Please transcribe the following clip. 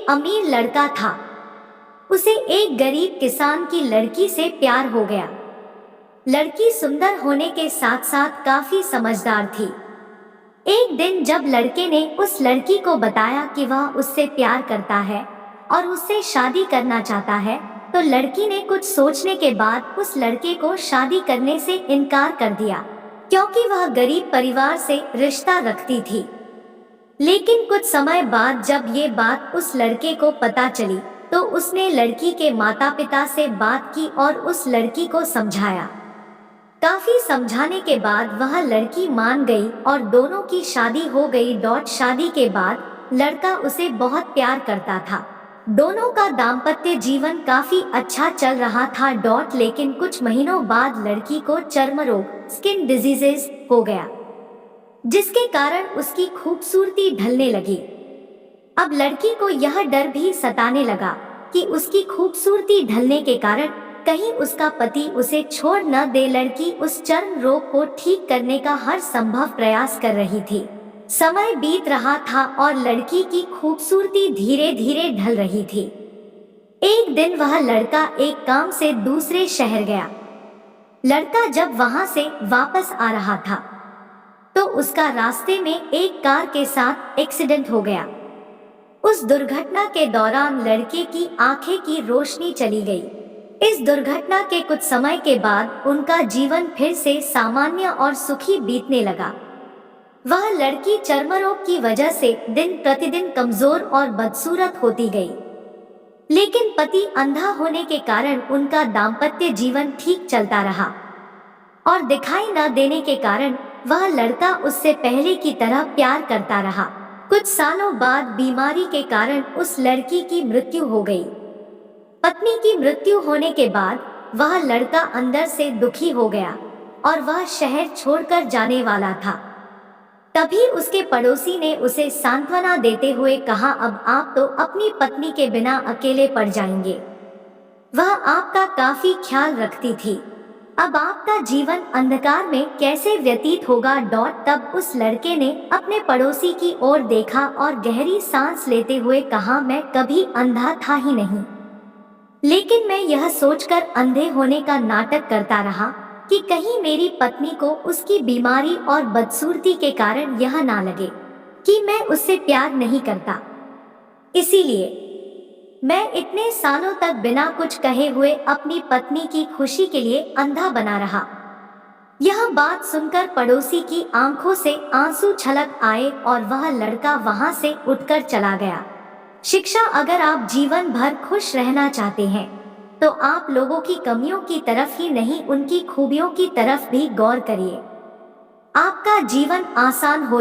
एक अमीर लड़का था। उसे एक गरीब किसान की लड़की से प्यार हो गया। लड़की सुंदर होने के साथ साथ काफी समझदार थी। एक दिन जब लड़के ने उस लड़की को बताया कि वह उससे प्यार करता है और उससे शादी करना चाहता है, तो लड़की ने कुछ सोचने के बाद उस लड़के को शादी करने से इनकार कर दिया, क्योंकि वह गरीब परिवार से रिश्ता रखती थी। लेकिन कुछ समय बाद जब ये बात उस लड़के को पता चली, तो उसने लड़की के माता पिता से बात की और उस लड़की को समझाया। काफी समझाने के बाद वह लड़की मान गई और दोनों की शादी हो गई। शादी के बाद लड़का उसे बहुत प्यार करता था। दोनों का दाम्पत्य जीवन काफी अच्छा चल रहा था। लेकिन कुछ महीनों बाद लड़की को चर्म रोग स्किन डिजीजेस हो गया, जिसके कारण उसकी खूबसूरती ढलने लगी। अब लड़की को यह डर भी सताने लगा कि उसकी खूबसूरती ढलने के कारण कहीं उसका पति उसे छोड़ न दे। लड़की उस चर्म रोग को ठीक करने का हर संभव प्रयास कर रही थी। समय बीत रहा था और लड़की की खूबसूरती धीरे धीरे ढल रही थी। एक दिन वह लड़का एक काम से दूसरे शहर गया। लड़का जब वहां से वापस आ रहा था, तो उसका रास्ते में एक कार के साथ एक्सीडेंट हो गया। उस दुर्घटना के दौरान लड़के की आंखें की रोशनी चली गई। इस दुर्घटना के कुछ समय के बाद उनका जीवन फिर से सामान्य और सुखी बीतने लगा। वह लड़की चर्मरोग की वजह से दिन प्रतिदिन कमजोर और बदसूरत होती गई, लेकिन पति अंधा होने के कारण उनका दाम्पत्य जीवन ठीक चलता रहा और दिखाई न देने के कारण वह लड़का उससे पहले की तरह प्यार करता रहा। कुछ सालों बाद बीमारी के कारण उस लड़की की मृत्यु हो गई। पत्नी की मृत्यु होने के बाद वह लड़का अंदर से दुखी हो गया और वह शहर छोड़कर जाने वाला था। तभी उसके पड़ोसी ने उसे सांत्वना देते हुए कहा, अब आप तो अपनी पत्नी के बिना अकेले पड़ जाएंगे। वह आपका काफी ख्याल रखती थी। अब आपका जीवन अंधकार में कैसे व्यतीत होगा। तब उस लड़के ने अपने पड़ोसी की ओर देखा और गहरी सांस लेते हुए कहा, मैं कभी अंधा था ही नहीं, लेकिन मैं यह सोचकर अंधे होने का नाटक करता रहा कि कहीं मेरी पत्नी को उसकी बीमारी और बदसूरती के कारण यह ना लगे कि मैं उससे प्यार नहीं करता। इसीलिए मैं इतने सालों तक बिना कुछ कहे हुए अपनी पत्नी की खुशी के लिए अंधा बना रहा। यह बात सुनकर पड़ोसी की आंखों से आंसू छलक आए और वह लड़का वहां से उठकर चला गया। शिक्षा, अगर आप जीवन भर खुश रहना चाहते हैं तो आप लोगों की कमियों की तरफ ही नहीं, उनकी खूबियों की तरफ भी गौर करिए। आपका जीवन आसान हो